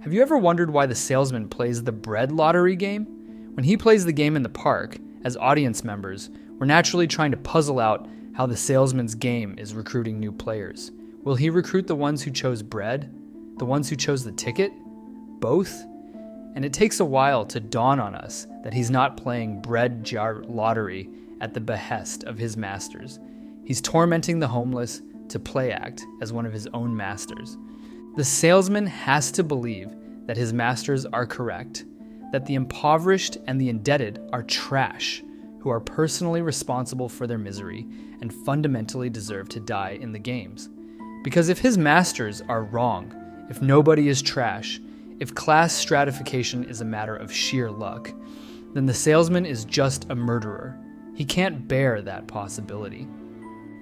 Have you ever wondered why the salesman plays the bread lottery game? When he plays the game in the park, as audience members, we're naturally trying to puzzle out how the salesman's game is recruiting new players. Will he recruit the ones who chose bread? The ones who chose the ticket? Both? And it takes a while to dawn on us that he's not playing bread jar lottery at the behest of his masters. He's tormenting the homeless to play act as one of his own masters. The salesman has to believe that his masters are correct, that the impoverished and the indebted are trash, who are personally responsible for their misery and fundamentally deserve to die in the games. Because if his masters are wrong, if nobody is trash, if class stratification is a matter of sheer luck, then the salesman is just a murderer. He can't bear that possibility.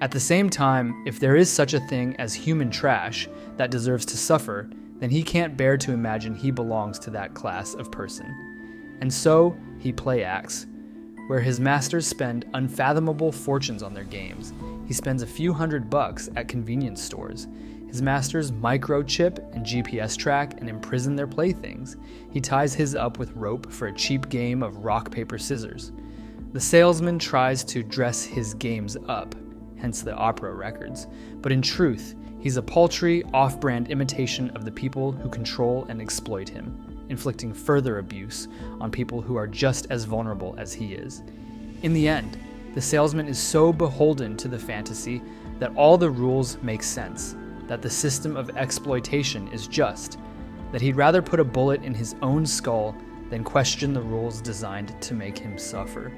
At the same time, if there is such a thing as human trash that deserves to suffer, then he can't bear to imagine he belongs to that class of person. And so, he play acts. Where his masters spend unfathomable fortunes on their games, he spends a few $100 at convenience stores. His masters microchip and GPS track and imprison their playthings. He ties his up with rope for a cheap game of rock, paper, scissors. The salesman tries to dress his games up, hence the opera records, but in truth, he's a paltry, off-brand imitation of the people who control and exploit him, inflicting further abuse on people who are just as vulnerable as he is. In the end, the salesman is so beholden to the fantasy that all the rules make sense, that the system of exploitation is just, that he'd rather put a bullet in his own skull than question the rules designed to make him suffer.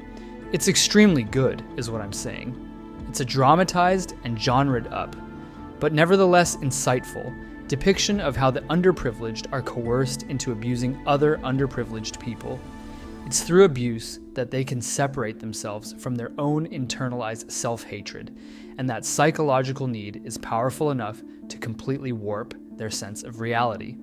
It's extremely good, is what I'm saying. It's a dramatized and genred up, but nevertheless insightful, depiction of how the underprivileged are coerced into abusing other underprivileged people. It's through abuse that they can separate themselves from their own internalized self-hatred, and that psychological need is powerful enough to completely warp their sense of reality.